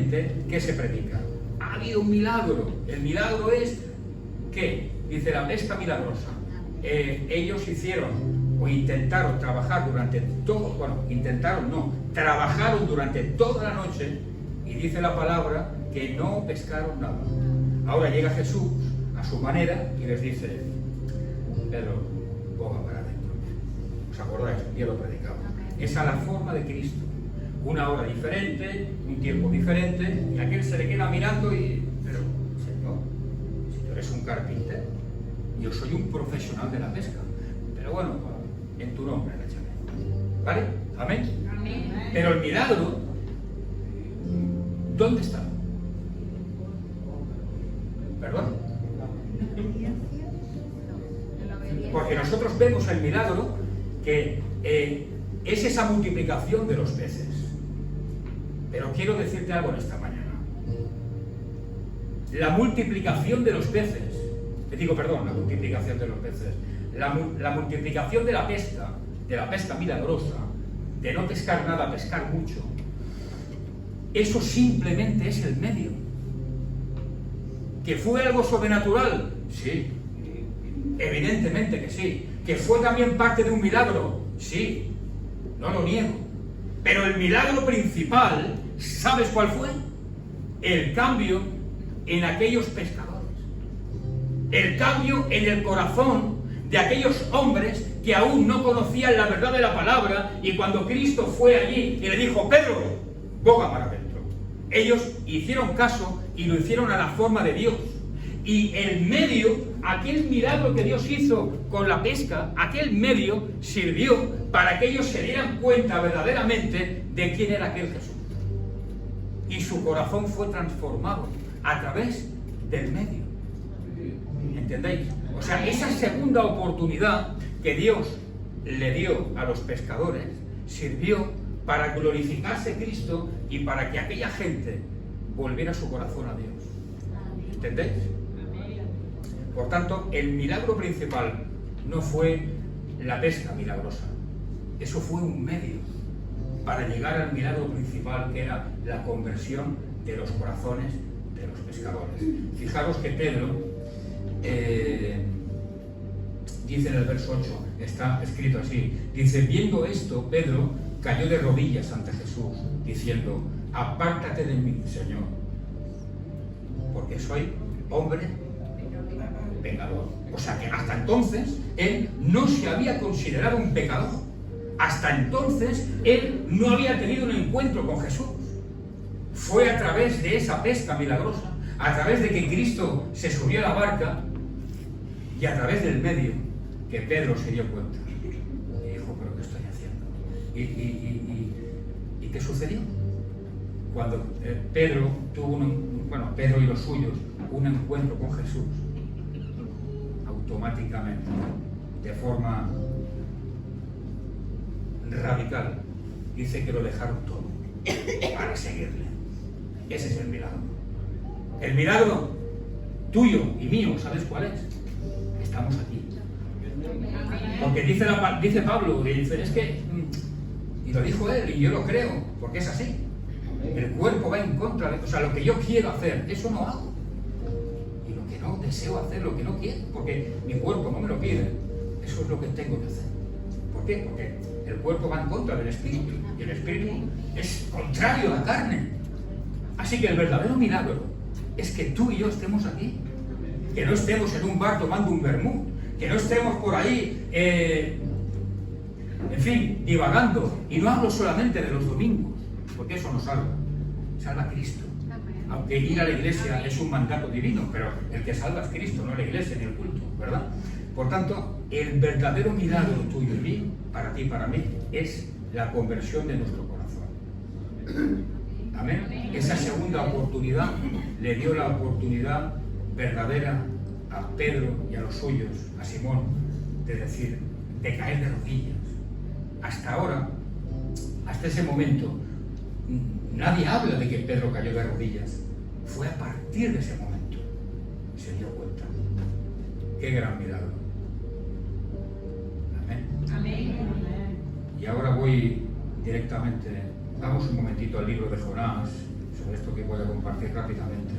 simplemente, ¿qué se predica? Ha habido un milagro. El milagro es, ¿qué? Dice la pesca milagrosa. Ellos hicieron o intentaron trabajar durante todo, bueno, intentaron no, trabajaron durante toda la noche y dice la palabra que no pescaron nada. Ahora llega Jesús a su manera y les dice, Pedro, boga para adentro. ¿Os acordáis? Un día lo predicamos. Esa es la forma de Cristo. Una hora diferente, un tiempo diferente, y aquel se le queda mirando y, pero, Señor, si tú eres un carpintero, yo soy un profesional de la pesca, pero bueno, en tu nombre la echaré. ¿Vale? ¿Amén? Amén. Pero el milagro, ¿dónde está? ¿Perdón? Porque nosotros vemos el milagro que es esa multiplicación de los peces. Pero quiero decirte algo en esta mañana. La multiplicación de los peces, la multiplicación de los peces, la multiplicación de la pesca milagrosa, de no pescar nada, pescar mucho, eso simplemente es el medio. ¿Que fue algo sobrenatural? Sí, evidentemente que sí. ¿Que fue también parte de un milagro? Sí, no lo niego. Pero el milagro principal, ¿sabes cuál fue? El cambio en aquellos pescadores. El cambio en el corazón de aquellos hombres que aún no conocían la verdad de la palabra, y cuando Cristo fue allí y le dijo, Pedro, boga para adentro. Ellos hicieron caso y lo hicieron a la forma de Dios. Y el medio, aquel milagro que Dios hizo con la pesca, aquel medio sirvió para que ellos se dieran cuenta verdaderamente de quién era aquel Jesús. Y su corazón fue transformado a través del medio. ¿Entendéis? O sea, esa segunda oportunidad que Dios le dio a los pescadores sirvió para glorificarse Cristo y para que aquella gente volviera su corazón a Dios. ¿Entendéis? Por tanto, el milagro principal no fue la pesca milagrosa. Eso fue un medio para llegar al milagro principal, que era la conversión de los corazones de los pescadores. Fijaros que Pedro, dice en el verso 8, está escrito así, dice, viendo esto, Pedro cayó de rodillas ante Jesús, diciendo, apártate de mí, Señor, porque soy hombre pecador. O sea que hasta entonces él no se había considerado un pecador. Hasta entonces él no había tenido un encuentro con Jesús. Fue a través de esa pesca milagrosa, a través de que Cristo se subió a la barca y a través del medio que Pedro se dio cuenta y dijo, pero ¿qué estoy haciendo? ¿Y qué sucedió? Cuando Pedro tuvo Pedro y los suyos, un encuentro con Jesús, automáticamente, de forma radical, dice que lo dejaron todo para seguirle. Ese es el milagro. El milagro tuyo y mío, ¿sabes cuál es? Estamos aquí. Porque dice Pablo, y dice, es que, y lo dijo él, y yo lo creo, porque es así. El cuerpo va en contra de, o sea, lo que yo quiero hacer, eso no hago. Y lo que no deseo hacer, lo que no quiero, porque mi cuerpo no me lo pide, eso es lo que tengo que hacer. ¿Por qué? Porque el cuerpo va en contra del espíritu, y el espíritu es contrario a la carne. Así que el verdadero milagro es que tú y yo estemos aquí, que no estemos en un bar tomando un vermú, que no estemos por ahí, en fin, divagando. Y no hablo solamente de los domingos, porque eso no salva a Cristo. Aunque ir a la iglesia es un mandato divino, pero el que salva es Cristo, no la iglesia ni el culto, ¿verdad? Por tanto, el verdadero milagro tuyo y mío, para ti y para mí, es la conversión de nuestro corazón. Amén. Esa segunda oportunidad le dio la oportunidad verdadera a Pedro y a los suyos, a Simón, de decir, de caer de rodillas. Hasta ahora, hasta ese momento, nadie habla de que Pedro cayó de rodillas. Fue a partir de ese momento que se dio cuenta. Qué gran milagro. Amén. Amén. Y ahora voy directamente, vamos un momentito al libro de Jonás, sobre esto que que voy a compartir rápidamente.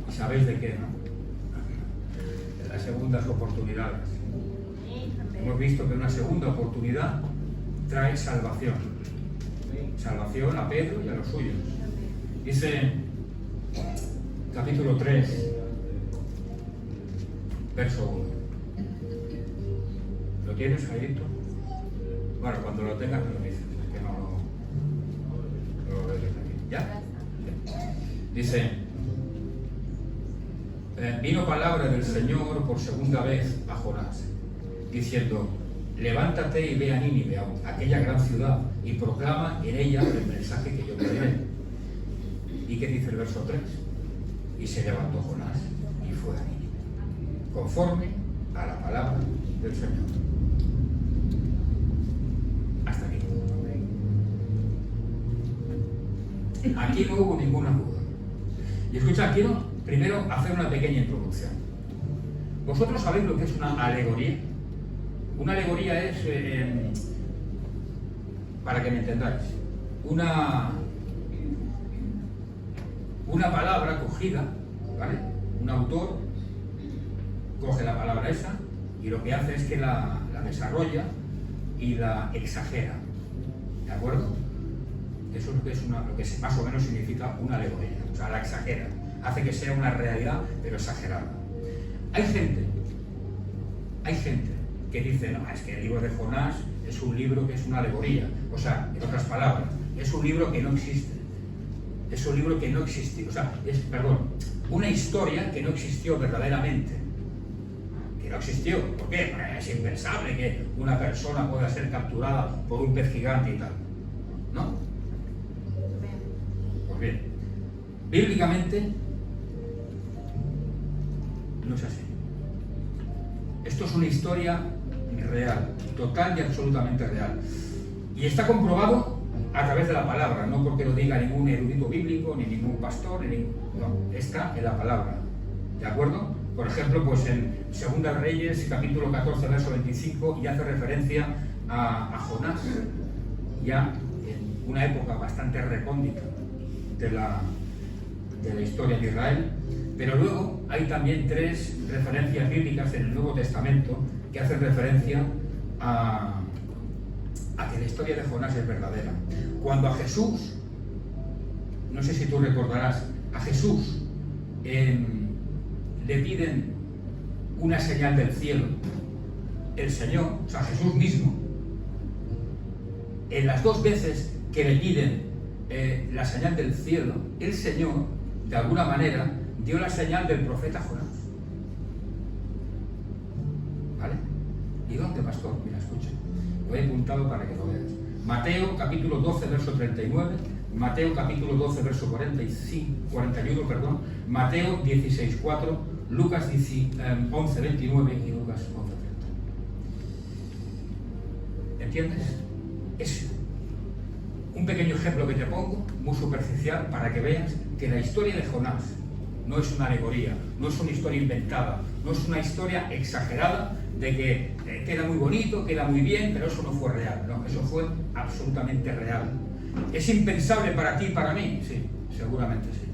¿Y sabéis de qué, no? De las segundas oportunidades. Hemos visto que una segunda oportunidad trae salvación. Salvación a Pedro y a los suyos. Dice, capítulo 3, verso 1. ¿Lo tienes, Jairito? Bueno, cuando lo tengas me lo dices, que no lo ves aquí. ¿Ya? Dice, vino palabra del Señor por segunda vez a Jonás, diciendo, levántate y ve a Nínive, aquella gran ciudad, y proclama en ella el mensaje que yo te diré. ¿Y qué dice el verso 3? Y se levantó Jonás y fue a Nínive, conforme a la palabra del Señor. Hasta aquí. Aquí no hubo ninguna duda. Y escucha, quiero primero hacer una pequeña introducción. ¿Vosotros sabéis lo que es una alegoría? Una alegoría es, para que me entendáis, una palabra cogida, ¿vale? Un autor coge la palabra esa y lo que hace es que la desarrolla y la exagera, ¿de acuerdo? Eso es lo que es lo que más o menos significa una alegoría, o sea, la exagera, hace que sea una realidad pero exagerada. Hay gente que dice, no, es que el libro de Jonás es un libro que es una alegoría, o sea, en otras palabras, es un libro que no existe, es un libro que no existió, o sea, una historia que no existió verdaderamente, que no existió. ¿Por qué? Es impensable que una persona pueda ser capturada por un pez gigante y tal, ¿no? Pues bien, bíblicamente no es así. Esto es una historia real, total y absolutamente real. Y está comprobado a través de la palabra, no porque lo diga ningún erudito bíblico, ni ningún pastor, no, está en la palabra, ¿de acuerdo? Por ejemplo, pues en 2 Reyes, capítulo 14, verso 25, y hace referencia a Jonás, ya en una época bastante recóndita de la historia de Israel. Pero luego hay también 3 referencias bíblicas en el Nuevo Testamento que hacen referencia a que la historia de Jonás es verdadera. Cuando a Jesús, no sé si tú recordarás, a Jesús le piden una señal del cielo, el Señor, o sea, Jesús mismo, en las 2 veces que le piden la señal del cielo, el Señor, de alguna manera, dio la señal del profeta Jonás. ¿Vale? ¿Y dónde, pastor? Mira, escucha. Lo he apuntado para que lo veas. Mateo capítulo 12, verso 39, Mateo capítulo 12, verso 41, perdón, Mateo 16, 4, Lucas 11, 29 y Lucas 11, 30. ¿Entiendes? Es un pequeño ejemplo que te pongo, muy superficial, para que veas que la historia de Jonás no es una alegoría, no es una historia inventada, no es una historia exagerada de que queda muy bonito, queda muy bien, pero eso no fue real, no, eso fue absolutamente real. ¿Es impensable para ti y para mí? Sí, seguramente sí,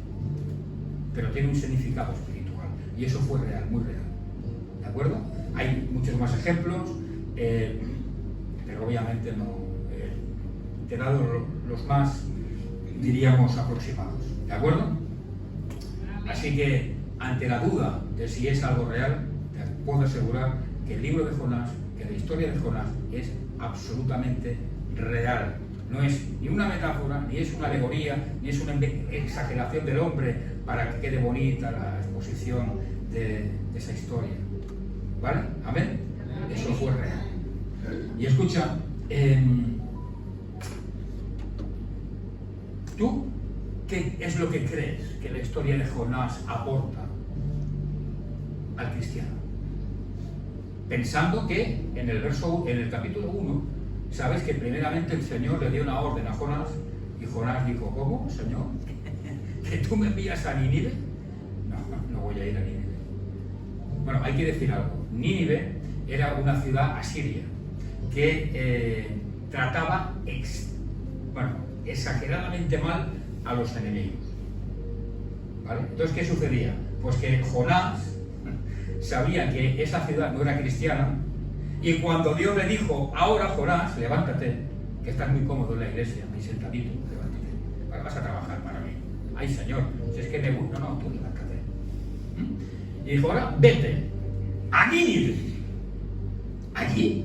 pero tiene un significado espiritual y eso fue real, muy real, ¿de acuerdo? Hay muchos más ejemplos, pero obviamente no, te he dado los más, diríamos, aproximados, ¿de acuerdo? Así que, ante la duda de si es algo real, te puedo asegurar que el libro de Jonás, que la historia de Jonás es absolutamente real. No es ni una metáfora, ni es una alegoría, ni es una exageración del hombre para que quede bonita la exposición de esa historia. ¿Vale? ¿Amén? Eso fue real. Y escucha, ¿tú qué es lo que crees que la historia de Jonás aporta al cristiano? Pensando que en el capítulo 1, sabes que primeramente el Señor le dio una orden a Jonás y Jonás dijo, ¿cómo, Señor? ¿Que tú me envías a Nínive? No voy a ir a Nínive. Bueno, hay que decir algo. Nínive era una ciudad asiria que trataba exageradamente mal a los enemigos. ¿Vale? Entonces, ¿qué sucedía? Pues que Jonás sabía que esa ciudad no era cristiana, y cuando Dios le dijo, ahora Jonás, levántate, que estás muy cómodo en la iglesia, muy sentadito, levántate, ahora vas a trabajar para mí. Ay, Señor, si es que me gusta, no, tú levántate. Y dijo, ahora vete a Nínive. ¿Allí?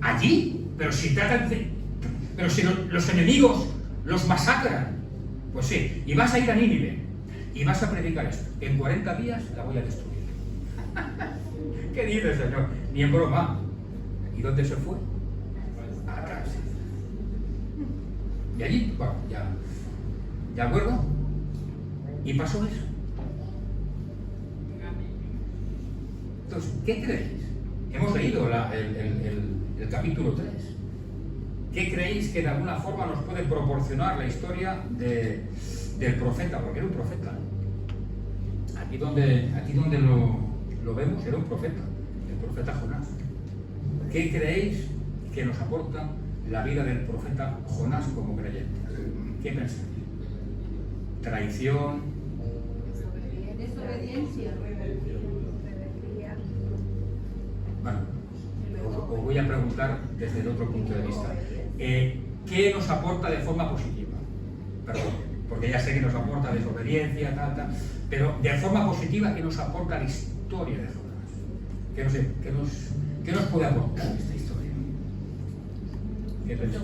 ¿Allí? Pero si tratan de... Pero si los enemigos los masacran. Pues sí, y vas a ir a Nínive y vas a predicar esto. En 40 días la voy a destruir. ¿Qué dices, Señor? Ni en broma. ¿Y dónde se fue? A Tarsis. Y allí, bueno, ya. ¿De acuerdo? Y pasó eso. Entonces, ¿qué creéis? Hemos leído el capítulo 3. ¿Qué creéis que de alguna forma nos puede proporcionar la historia del profeta? Porque era un profeta. Aquí donde lo vemos, era un profeta, el profeta Jonás. ¿Qué creéis que nos aporta la vida del profeta Jonás como creyente? ¿Qué pensáis? Traición. Desobediencia. Bueno, os voy a preguntar desde el otro punto de vista. ¿Qué nos aporta de forma positiva? Perdón, porque ya sé que nos aporta desobediencia, pero de forma positiva, ¿qué nos aporta la historia de Jonás? ¿Qué nos puede aportar esta historia? ¿Qué pensáis?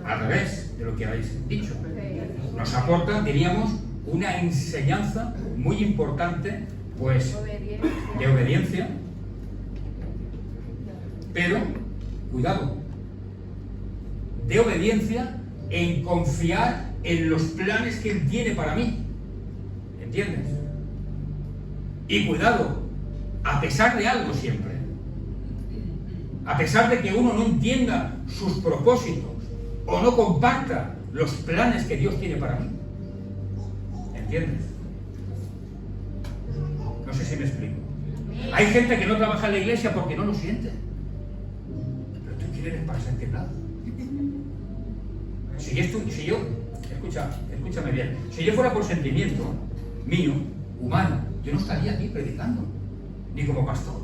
Al revés de lo que habéis dicho. Nos aporta, diríamos, una enseñanza muy importante, pues, de obediencia. Pero, cuidado, de obediencia en confiar en los planes que Él tiene para mí. ¿Entiendes? Y cuidado, a pesar de algo siempre. A pesar de que uno no entienda sus propósitos o no comparta los planes que Dios tiene para mí. ¿Entiendes? No sé si me explico. Hay gente que no trabaja en la iglesia porque no lo siente. Pero tú quién eres para sentir nada. Escúchame bien, si yo fuera por sentimiento mío, humano, yo no estaría aquí predicando, ni como pastor.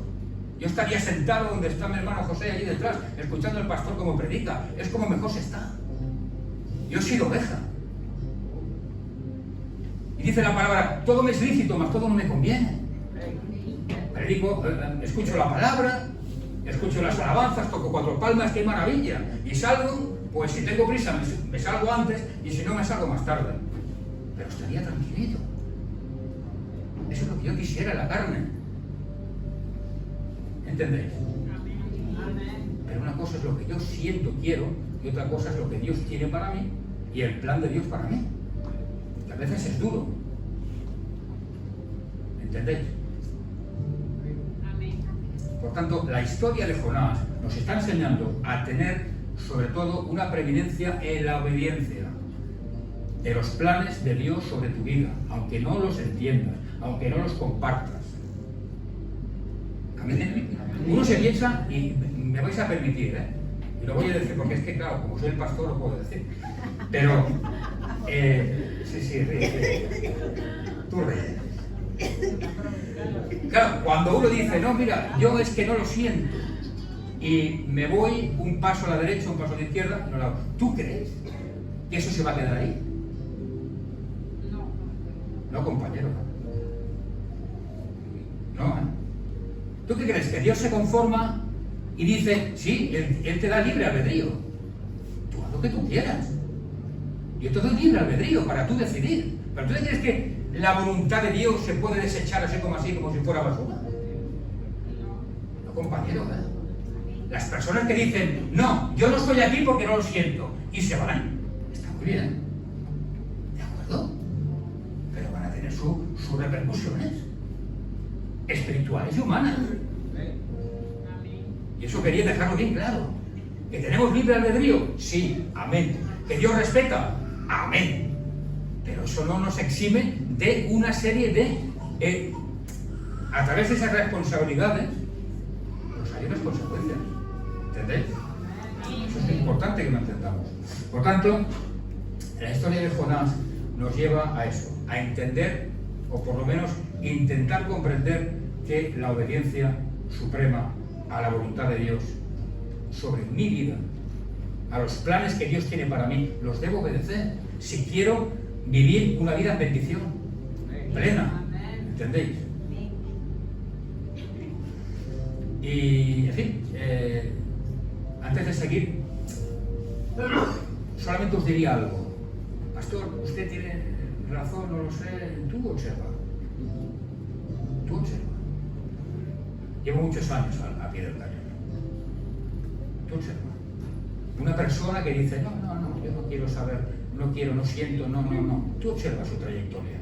Yo estaría sentado donde está mi hermano José allí detrás, escuchando al pastor como predica. Es como mejor se está. Yo he sido oveja. Y dice la palabra, todo me es lícito, mas todo no me conviene. Predico, escucho la palabra, escucho las alabanzas, toco 4 palmas, qué maravilla. Y salgo, pues si tengo prisa me salgo antes, y si no me salgo más tarde. Pero estaría tranquilito. Eso es lo que yo quisiera en la carne. ¿Entendéis? Pero una cosa es lo que yo siento, quiero, y otra cosa es lo que Dios tiene para mí y el plan de Dios para mí. Y a veces es duro. ¿Entendéis? Por tanto, la historia de Jonás nos está enseñando a tener, sobre todo, una preeminencia en la obediencia de los planes de Dios sobre tu vida, aunque no los entiendas, aunque no los compartas. Uno se piensa, y me vais a permitir, y lo voy a decir porque es que, claro, como soy el pastor lo puedo decir, pero, sí, ríe. Tú ríes. Claro, cuando uno dice, no, mira, yo es que no lo siento, y me voy un paso a la derecha, un paso a la izquierda, no lo hago. ¿Tú crees que eso se va a quedar ahí? No, compañero. No, ¿Tú qué crees? ¿Que Dios se conforma y dice, sí, Él te da libre albedrío? Tú haz lo que tú quieras. Yo te doy libre albedrío para tú decidir. ¿Pero tú crees que la voluntad de Dios se puede desechar así, como si fuera basura? No, compañero, ¿verdad? Las personas que dicen, no, yo no estoy aquí porque no lo siento, y se van, está muy bien. ¿De acuerdo? Pero van a tener sus repercusiones espirituales y humanas. Y eso quería dejarlo bien claro. ¿Que tenemos libre albedrío? Sí, amén. ¿Que Dios respeta? Amén. Pero eso no nos exime de una serie de... a través de esas responsabilidades, pues hay unas consecuencias. ¿Entendéis? Eso es importante que lo entendamos. Por tanto, la historia de Jonás nos lleva a eso, a entender, o por lo menos intentar comprender que la obediencia suprema a la voluntad de Dios sobre mi vida, a los planes que Dios tiene para mí, los debo obedecer si quiero vivir una vida en bendición plena, ¿entendéis? Y, en fin, antes de seguir, solamente os diría algo. Pastor, usted tiene razón, no lo sé, tú observa. Tú observa. Llevo muchos años a pie del cañón. Tú observa. Una persona que dice, no, yo no quiero saber, no quiero, no siento, no. Tú observa su trayectoria.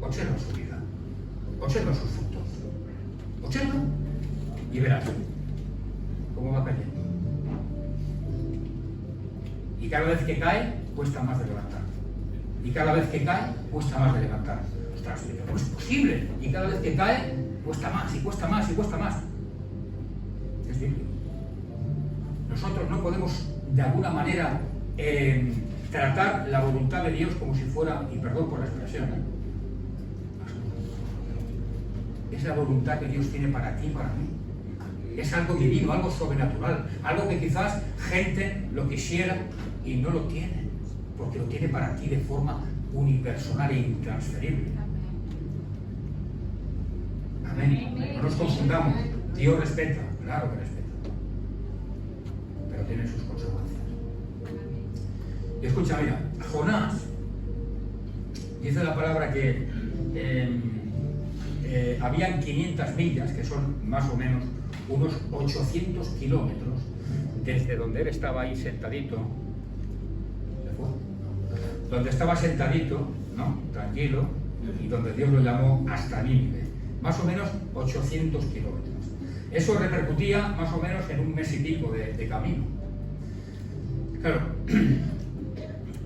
Observa su vida. Observa sus frutos. Observa y verás cómo va cayendo. Y cada vez que cae, cuesta más de levantar. Y cada vez que cae, cuesta más de levantar. Ostras, ¿cómo es posible? Y cada vez que cae, cuesta más, y cuesta más, y cuesta más. Es bíblico. Nosotros no podemos, de alguna manera, tratar la voluntad de Dios como si fuera, y perdón por la expresión, es la voluntad que Dios tiene para ti y para mí. Es algo divino, algo sobrenatural, algo que quizás gente lo quisiera y no lo tiene, porque lo tiene para ti de forma unipersonal e intransferible. Amén. No nos confundamos. Dios respeta, claro que respeta, pero tiene sus consecuencias. Y escucha, mira, Jonás, dice la palabra que habían 500 millas, que son más o menos unos 800 kilómetros, desde donde él estaba ahí sentadito, donde estaba sentadito, ¿no? Tranquilo, y donde Dios lo llamó hasta Nínive, más o menos 800 kilómetros. Eso repercutía más o menos en un mes y pico de camino. Claro,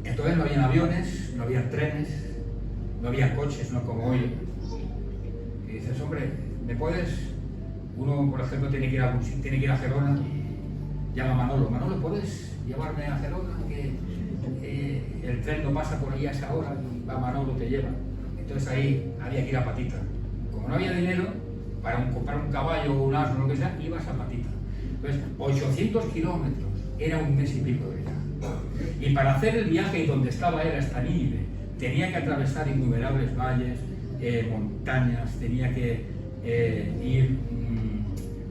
entonces no había aviones, no había trenes, no había coches, no como hoy. Y dices, hombre, ¿me puedes...? Uno, por ejemplo, tiene que ir a Gerona, llama a Manolo, ¿puedes llevarme a Gerona? Que el tren no pasa por ahí a esa hora y va Manolo, te lleva. Entonces ahí había que ir a patita. Como no había dinero para comprar un caballo o un asno o lo que sea, ibas a patita. Entonces, 800 kilómetros, era un mes y pico de viaje. Y para hacer el viaje donde estaba él hasta Nínive, tenía que atravesar innumerables valles, montañas, tenía que ir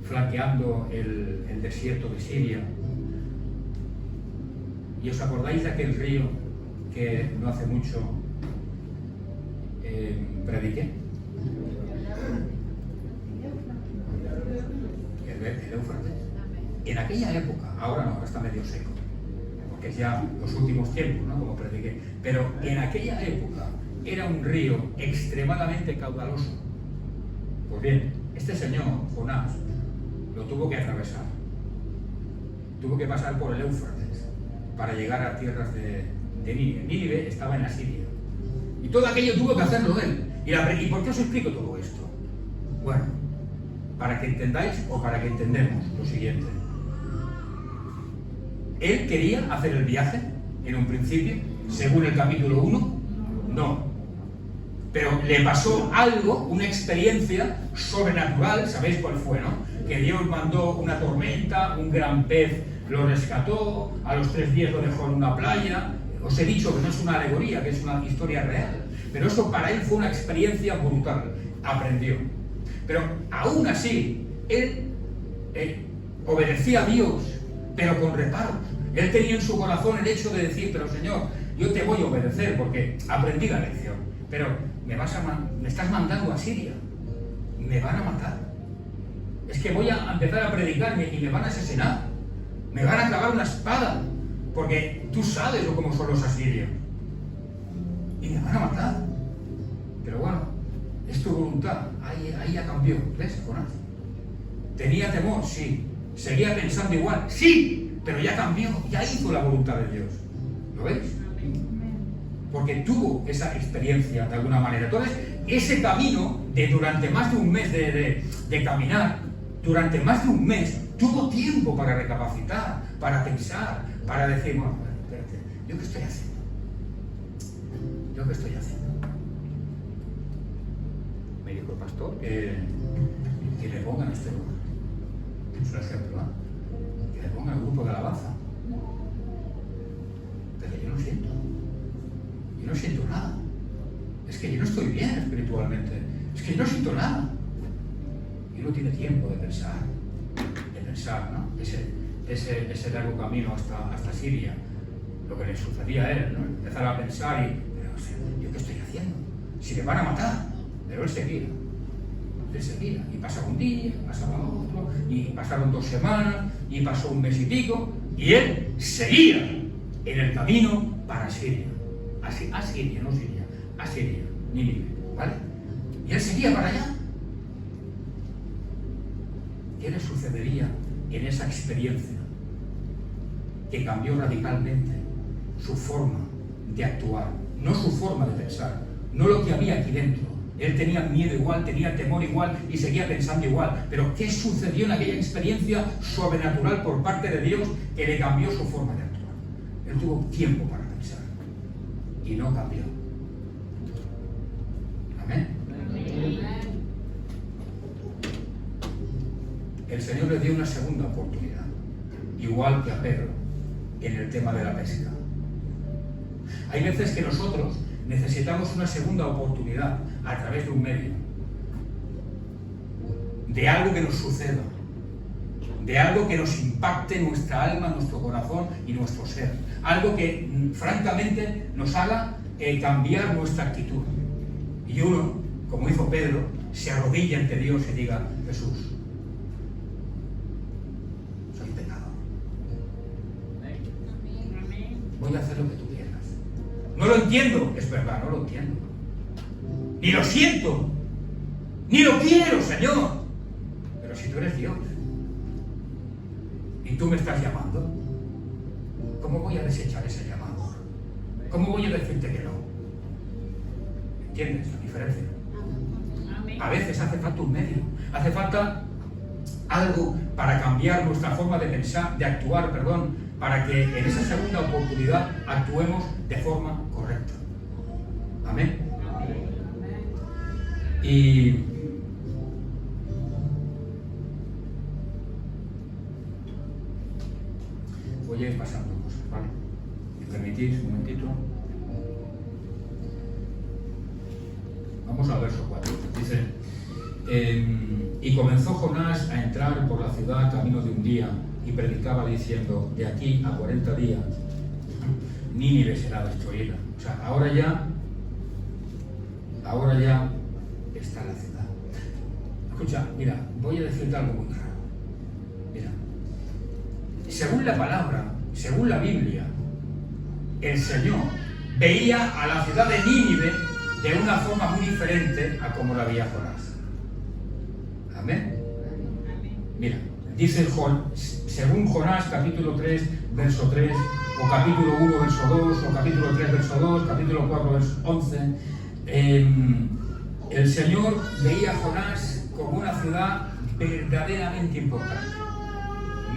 flanqueando el desierto de Siria. ¿Y os acordáis de aquel río que no hace mucho prediqué? El Éufrates. En aquella época, ahora no, ahora está medio seco, porque es ya los últimos tiempos, ¿no? Como prediqué. Pero en aquella época era un río extremadamente caudaloso. Pues bien, este señor, Jonás, lo tuvo que atravesar. Tuvo que pasar por el Éufrates para llegar a tierras de Nínive. Nínive estaba en Asiria. Y todo aquello tuvo que hacerlo él. ¿Y por qué os explico todo esto? Bueno, para que entendáis o para que entendamos lo siguiente. ¿Él quería hacer el viaje en un principio, según el capítulo 1? No. Pero le pasó algo, una experiencia sobrenatural, ¿sabéis cuál fue, no? Que Dios mandó una tormenta, un gran pez lo rescató, a los 3 días lo dejó en una playa. Os he dicho que no es una alegoría, que es una historia real. Pero eso para él fue una experiencia brutal. Aprendió. Pero aún así, él obedecía a Dios, pero con reparos. Él tenía en su corazón el hecho de decir, pero Señor, yo te voy a obedecer porque aprendí la lección. Pero me estás mandando a Siria. Me van a matar. Es que voy a empezar a predicarme y me van a asesinar. Me van a clavar una espada. Porque tú sabes cómo son los asirios. Y me van a matar. Pero bueno, es tu voluntad. Ahí ya cambió. ¿Ves, Jonás? ¿Tenía temor? Sí. ¿Seguía pensando igual? Sí. Pero ya cambió. Ya hizo la voluntad de Dios. ¿Lo veis? Porque tuvo esa experiencia de alguna manera. Entonces, ese camino de durante más de un mes de caminar, durante más de un mes, tuvo tiempo para recapacitar, para pensar, para decir, bueno, espérate, ¿yo qué estoy haciendo? ¿yo qué estoy haciendo? Me dijo el pastor que le pongan este lugar. Es un ejemplo, ¿eh? Que le pongan el grupo de alabanza. Pero yo no siento nada. Es que yo no estoy bien espiritualmente. Es que yo no siento nada. Y uno tiene tiempo de pensar, ¿no? Ese largo camino hasta Siria, lo que le sucedía a él, ¿no? Empezar a pensar pero ¿yo qué estoy haciendo? Si le van a matar. Pero él seguía. Y pasaba un día, pasaba otro, y pasaron 2 semanas, y pasó un mes y pico, y él seguía en el camino para Siria. A Siria, no Siria, a Siria, Nínive, ¿vale? Y él seguía para allá. ¿Qué le sucedería en esa experiencia que cambió radicalmente su forma de actuar, no su forma de pensar, no lo que había aquí dentro? Él tenía miedo igual, tenía temor igual y seguía pensando igual. Pero ¿qué sucedió en aquella experiencia sobrenatural por parte de Dios que le cambió su forma de actuar? Él tuvo tiempo para pensar y no cambió. Amén. El Señor le dio una segunda oportunidad, igual que a Pedro en el tema de la pesca. Hay veces que nosotros necesitamos una segunda oportunidad a través de un medio, de algo que nos suceda, de algo que nos impacte nuestra alma, nuestro corazón y nuestro ser, algo que francamente nos haga cambiar nuestra actitud. Y uno, como hizo Pedro, se arrodilla ante Dios y diga: Jesús, soy pecador, voy a hacer lo que tú quieras. No lo entiendo, es verdad, no lo entiendo. Ni lo siento, ni lo quiero, Señor. Pero si tú eres Dios y tú me estás llamando, ¿cómo voy a desechar ese llamado? ¿Cómo voy a decirte que no? ¿Entiendes la diferencia? A veces hace falta un medio, hace falta algo para cambiar nuestra forma de pensar, de actuar, para que en esa segunda oportunidad actuemos de forma correcta. Amén. Y voy a ir pasando cosas, ¿vale? ¿Me permitís un momentito? Vamos al verso 4. Dice: y comenzó Jonás a entrar por la ciudad camino de un día y predicaba diciendo: de aquí a 40 días Nínive será destruida. O sea, ahora ya está la ciudad. Escucha, mira, voy a decirte algo muy raro. Mira, según la palabra, según la Biblia, el Señor veía a la ciudad de Nínive de una forma muy diferente a como la veía Jonás. Amén. Mira, dice según Jonás capítulo 3 verso 3, o capítulo 1 verso 2, o capítulo 3 verso 2, capítulo 4 verso 11, el Señor veía a Jonás como una ciudad verdaderamente importante,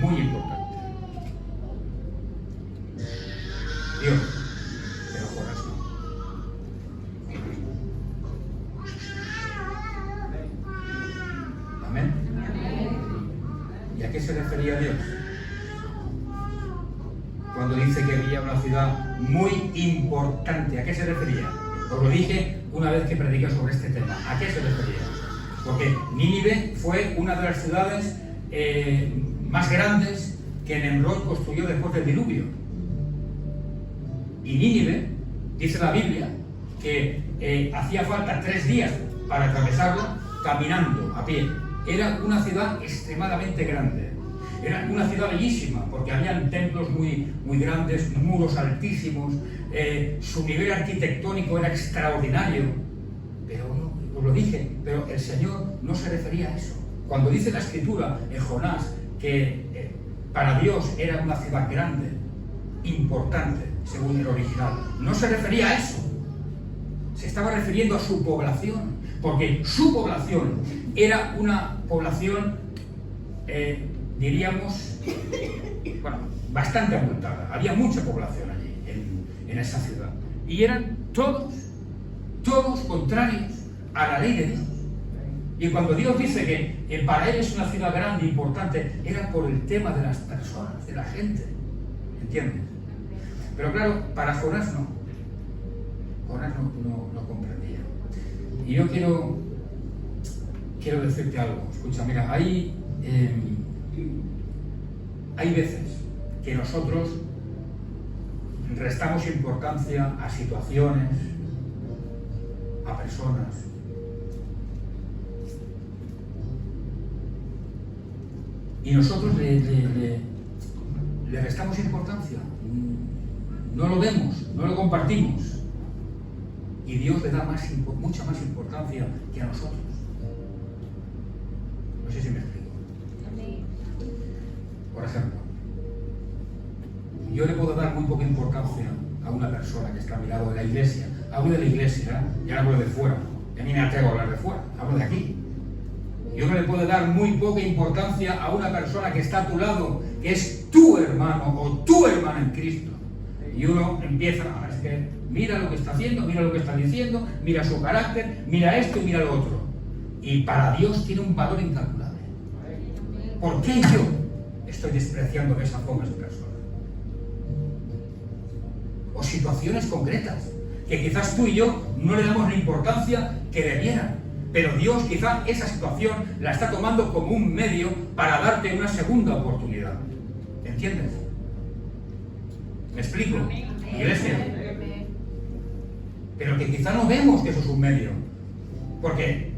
muy importante. Dios, pero Jonás no. Amén. ¿Y a qué se refería Dios cuando dice que veía una ciudad muy importante? ¿A qué se refería? Os lo dije una vez que prediqué sobre este tema. ¿A qué se refería? Porque Nínive fue una de las ciudades más grandes que Nemrod construyó después del diluvio. Y Nínive, dice la Biblia, que hacía falta 3 días para atravesarla caminando, a pie. Era una ciudad extremadamente grande. Era una ciudad bellísima, porque habían templos muy, muy grandes, muros altísimos, su nivel arquitectónico era extraordinario. Pero no, os lo dije, pero el Señor no se refería a eso. Cuando dice la Escritura en Jonás que para Dios era una ciudad grande, importante, según el original, no se refería a eso. Se estaba refiriendo a su población, porque su población era una población, diríamos, bueno, bastante abultada. Había mucha población allí, en esa ciudad. Y eran todos todos contrarios a la ley de Dios. Y cuando Dios dice que para él es una ciudad grande e importante, era por el tema de las personas, de la gente. ¿Entiendes? Pero claro, para Jonás no. Jonás no comprendía. Y yo quiero decirte algo. Escucha, mira, hay veces que nosotros restamos importancia a situaciones, a personas. Y nosotros le restamos importancia. No lo vemos, no lo compartimos. Y Dios le da mucha más importancia que a nosotros. No sé si me explico. Por ejemplo, yo le puedo dar muy poca importancia a una persona que está a mi lado de la iglesia. Hablo de la iglesia, ya no hablo de fuera. A mí me atrevo a hablar de fuera, hablo de aquí. Yo no le puedo dar muy poca importancia a una persona que está a tu lado, que es tu hermano o tu hermana en Cristo. Y uno empieza, es que mira lo que está haciendo, mira lo que está diciendo, mira su carácter, mira esto y mira lo otro. Y para Dios tiene un valor incalculable. ¿Por qué yo estoy despreciando de esa forma a esa persona? O situaciones concretas, que quizás tú y yo no le damos la importancia que debieran. Pero Dios quizá esa situación la está tomando como un medio para darte una segunda oportunidad. ¿Entiendes? ¿Me explico? Iglesia. Pero que quizá no vemos que eso es un medio. Porque,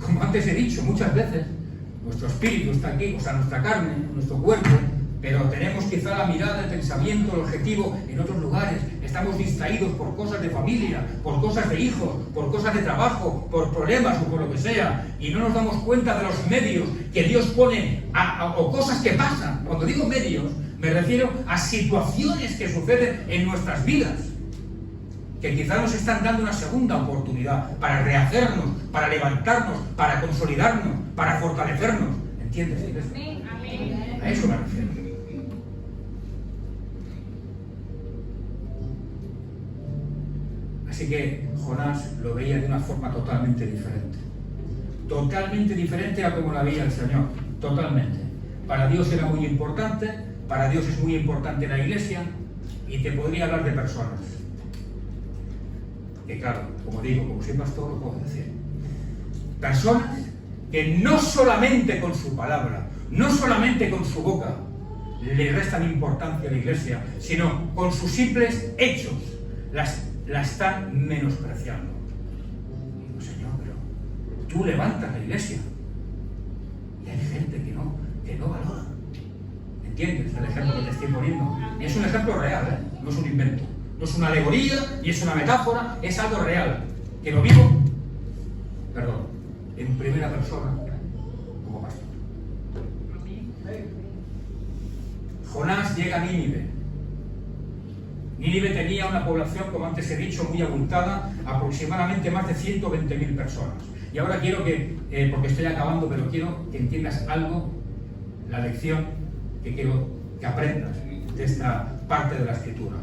como antes he dicho, muchas veces nuestro espíritu está aquí, o sea, nuestra carne, nuestro cuerpo, pero tenemos quizá la mirada, el pensamiento, el objetivo en otros lugares. Estamos distraídos por cosas de familia, por cosas de hijos, por cosas de trabajo, por problemas o por lo que sea, y no nos damos cuenta de los medios que Dios pone o cosas que pasan. Cuando digo medios, me refiero a situaciones que suceden en nuestras vidas, que quizá nos están dando una segunda oportunidad para rehacernos, para levantarnos, para consolidarnos, para fortalecernos. ¿Entiendes? A eso me refiero. Así que Jonás lo veía de una forma totalmente diferente. Totalmente diferente a como la veía el Señor. Totalmente. Para Dios era muy importante, para Dios es muy importante la iglesia, y te podría hablar de personas. Que claro, como digo, como soy pastor, lo puedo decir. Personas que no solamente con su palabra, no solamente con su boca, le restan importancia a la iglesia, sino con sus simples hechos la están menospreciando. Digo, Señor, pero tú levantas la iglesia y hay gente que no valora. ¿Entiendes el ejemplo que te estoy poniendo? Y es un ejemplo real, no es un invento, no es una alegoría ni es una metáfora, es algo real, que lo vivo, en primera persona como pastor. Jonás llega a Nínive. Nínive tenía una población, como antes he dicho, muy abultada, aproximadamente más de 120.000 personas. Y ahora quiero que, porque estoy acabando, pero quiero que entiendas algo, la lección que quiero que aprendas de esta parte de la Escritura.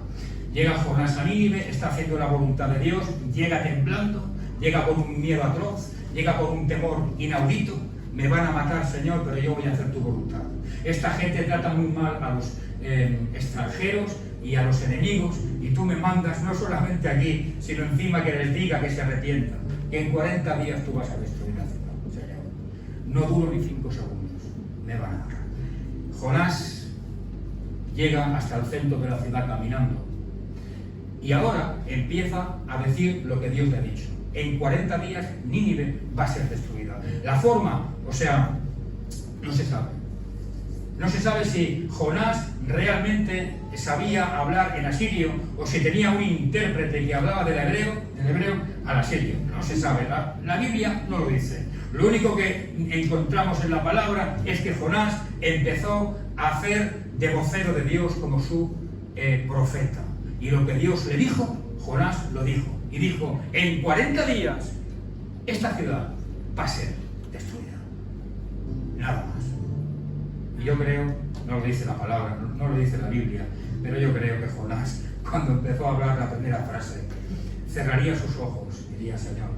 Llega Jonás a Nínive, está haciendo la voluntad de Dios, llega temblando, llega con un miedo atroz, llega con un temor inaudito. Me van a matar, Señor, pero yo voy a hacer tu voluntad. Esta gente trata muy mal a los extranjeros y a los enemigos, y tú me mandas no solamente aquí, sino encima que les diga que se arrepientan, que en 40 días tú vas a destruir la ciudad, Señor. No duro ni 5 segundos, me van a matar. Jonás llega hasta el centro de la ciudad caminando, y ahora empieza a decir lo que Dios le ha dicho. En 40 días Nínive va a ser destruida. La forma, o sea, no se sabe. No se sabe si Jonás realmente sabía hablar en asirio o si tenía un intérprete que hablaba del hebreo al asirio. No se sabe. La Biblia no lo dice. Lo único que encontramos en la palabra es que Jonás empezó a hacer de vocero de Dios como su profeta. Y lo que Dios le dijo, Jonás lo dijo. Y dijo, en 40 días esta ciudad va a ser destruida. Nada más. Y yo creo, no lo dice la palabra, no lo dice la Biblia, pero yo creo que Jonás, cuando empezó a hablar la primera frase, cerraría sus ojos, diría: Señor,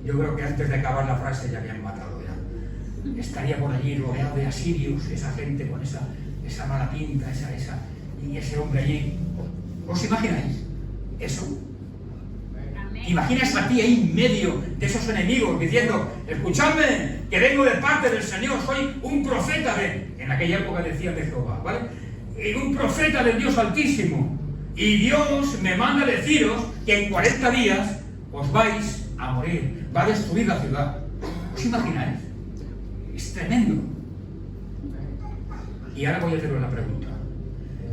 yo creo que antes de acabar la frase ya habían matado ya. Estaría por allí rodeado de asirios, esa gente con esa mala pinta, y ese hombre allí. ¿Os imagináis eso? Imaginas a ti ahí en medio de esos enemigos diciendo: escuchadme, que vengo de parte del Señor, soy un profeta en aquella época decían de Jehová, ¿vale? Un profeta del Dios Altísimo, y Dios me manda deciros que en 40 días os vais a morir, va a destruir la ciudad. ¿Os imagináis? Es tremendo. Y ahora voy a haceros la pregunta: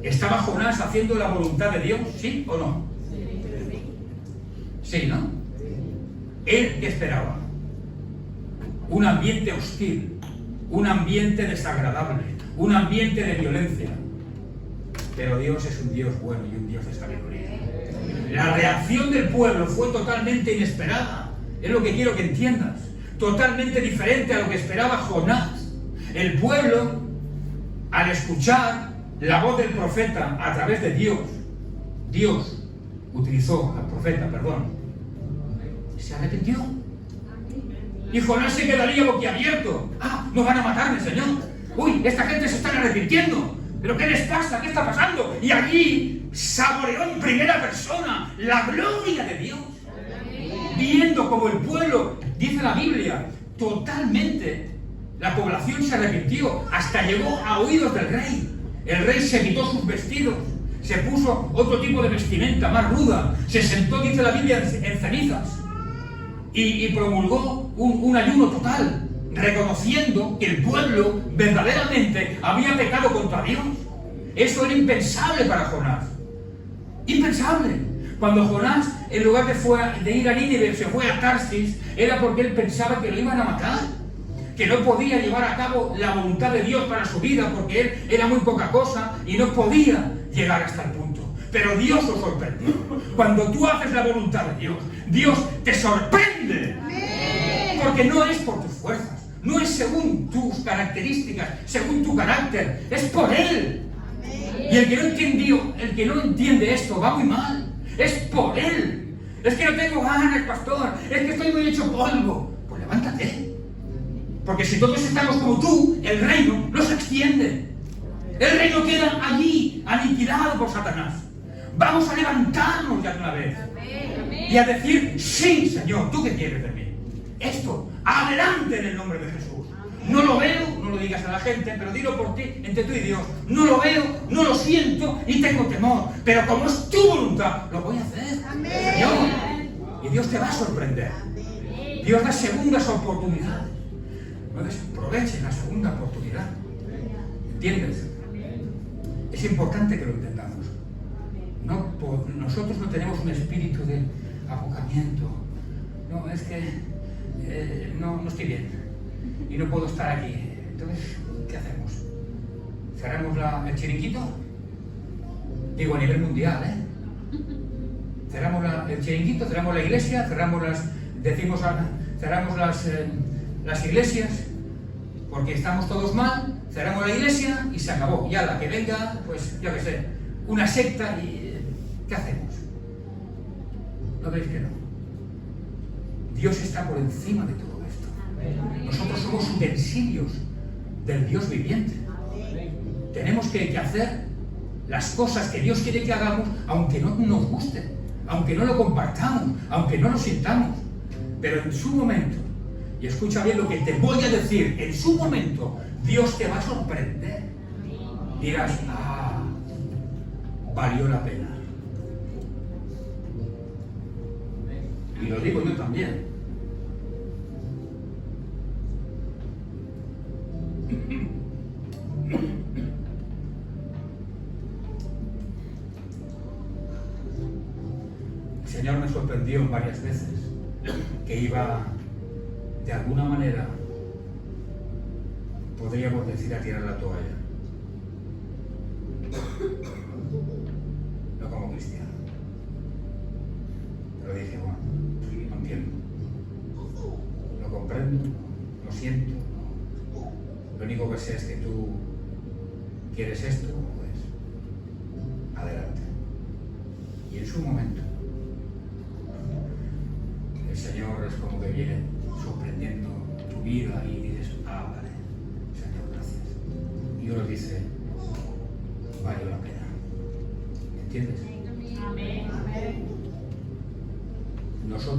¿estaba Jonás haciendo la voluntad de Dios? ¿Sí o no? Sí, ¿no? Él que esperaba un ambiente hostil, un ambiente desagradable, un ambiente de violencia. Pero Dios es un Dios bueno y un Dios de sabiduría. La reacción del pueblo fue totalmente inesperada. Es lo que quiero que entiendas. Totalmente diferente a lo que esperaba Jonás. El pueblo, al escuchar la voz del profeta a través de Dios utilizó al profeta, se arrepintió. Y Jonás se quedaría boquiabierto. No van a matarme, Señor. Uy, esta gente se está arrepintiendo. ¿Pero qué les pasa? ¿Qué está pasando? Y allí saboreó en primera persona la gloria de Dios. Viendo como el pueblo, dice la Biblia, totalmente, la población se arrepintió, hasta llegó a oídos del rey. El rey se quitó sus vestidos, se puso otro tipo de vestimenta más ruda, se sentó, dice la Biblia, en cenizas y promulgó un ayuno total, reconociendo que el pueblo verdaderamente había pecado contra Dios. Eso era impensable para Jonás. Impensable. Cuando Jonás, en lugar de ir a Nínive, se fue a Tarsis, era porque él pensaba que lo iban a matar, que no podía llevar a cabo la voluntad de Dios para su vida, porque él era muy poca cosa y no podía llegar hasta el punto. Pero Dios lo sorprendió. Cuando tú haces la voluntad de Dios, Dios te sorprende. Porque no es por tus fuerzas, no es según tus características, según tu carácter, es por Él. Y el que no entiende esto va muy mal. Es por Él. Es que no tengo ganas, pastor, es que estoy muy hecho polvo. Pues levántate. Porque si todos estamos como tú, el reino no se extiende. El reino queda allí, aniquilado por Satanás. Vamos a levantarnos ya de una vez y a decir: sí, Señor, ¿tú qué quieres de mí? Esto, adelante en el nombre de Jesús. No lo veo, no lo digas a la gente, pero dilo por ti, entre tú y Dios. No lo veo, no lo siento y tengo temor, pero como es tu voluntad, lo voy a hacer. Amén. Señor, y Dios te va a sorprender. Dios da segundas oportunidades. No desaproveches la segunda oportunidad. ¿Entiendes? Es importante que lo entendamos. Nosotros no tenemos un espíritu de abocamiento. No, es que no estoy bien y no puedo estar aquí. Entonces, ¿qué hacemos? ¿Cerramos el chiringuito? Digo, a nivel mundial, ¿eh? Cerramos el chiringuito, cerramos la iglesia, cerramos las iglesias, porque estamos todos mal, cerramos la iglesia y se acabó. Y a la que venga, pues, yo qué sé, una secta y... ¿qué hacemos? ¿No veis que no? Dios está por encima de todo esto. Nosotros somos utensilios del Dios viviente. Tenemos que hacer las cosas que Dios quiere que hagamos, aunque no nos guste, aunque no lo compartamos, aunque no lo sintamos. Pero en su momento, y escucha bien lo que te voy a decir, en su momento Dios te va a sorprender. Dirás: valió la pena. Y lo digo yo también. El Señor me sorprendió varias veces que iba, de alguna manera, podríamos decir, a tirar la toalla. No como cristiano. Pero dije: bueno, no entiendo, no comprendo, no siento, lo único que sé es que tú quieres esto, pues adelante. Y en su momento Señor es como que viene sorprendiendo tu vida y dices, ah, vale, Señor, gracias. Y Dios dice, vale la pena. ¿Entiendes? Amén.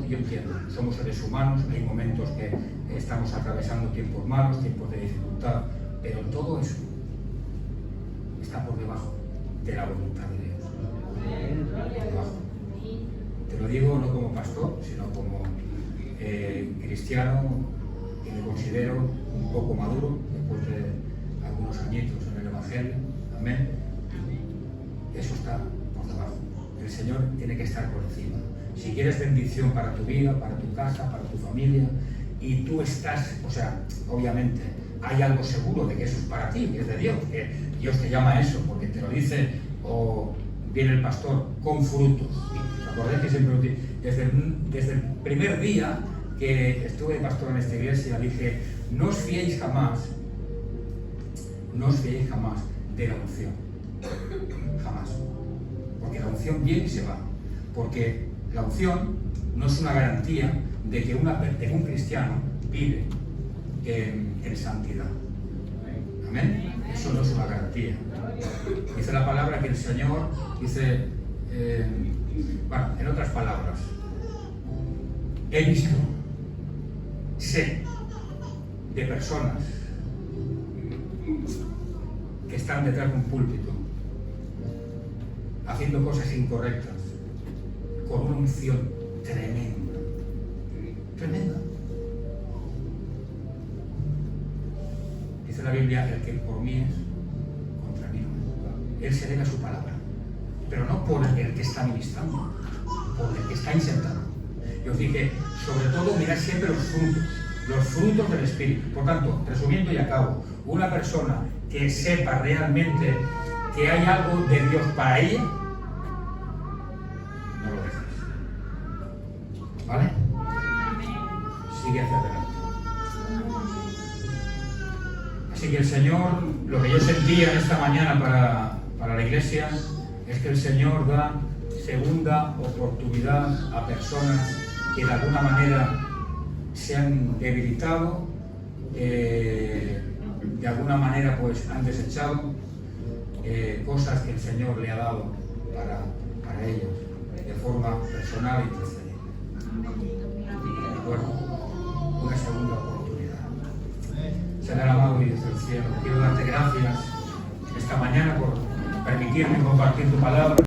Yo entiendo, somos seres humanos, hay momentos que estamos atravesando tiempos malos, tiempos de dificultad, pero todo eso está por debajo de la voluntad de Dios. Por debajo. Te lo digo no como pastor, sino como cristiano que me considero un poco maduro después de algunos añitos en el Evangelio. Amén. Eso está por debajo. El Señor tiene que estar por encima. Si quieres bendición para tu vida, para tu casa, para tu familia, y tú estás, o sea, obviamente hay algo seguro de que eso es para ti, que es de Dios, que Dios te llama a eso, porque te lo dice, o viene el pastor, con frutos. ¿Os acordáis que siempre lo digo? Desde el primer día que estuve de pastor en esta iglesia, dije, no os fiéis jamás de la unción. Jamás. Porque la unción viene y se va. Porque la unción no es una garantía de que un cristiano vive en santidad. Amén. Eso no es una garantía. Dice la palabra que el Señor dice, bueno, en otras palabras, he visto, sé de personas que están detrás de un púlpito haciendo cosas incorrectas con una unción tremenda, tremenda. Dice la Biblia, el que por mí es, contra mí no es. Él se debe a su palabra, pero no por el que está ministrando, por el que está sentado. Yo os dije, sobre todo, mirad siempre los frutos del Espíritu. Por tanto, resumiendo y acabo, una persona que sepa realmente que hay algo de Dios para ella, no lo dejes. ¿Vale? Sigue hacia adelante. Así que el Señor, lo que yo sentía esta mañana para la iglesia, es que el Señor da segunda oportunidad a personas que de alguna manera se han debilitado, de alguna manera pues han desechado cosas que el Señor le ha dado para ellos, de forma personal y tercera. Bueno, una segunda oportunidad. Señor amado y desde el cielo, quiero darte gracias esta mañana por permitirme compartir tu palabra.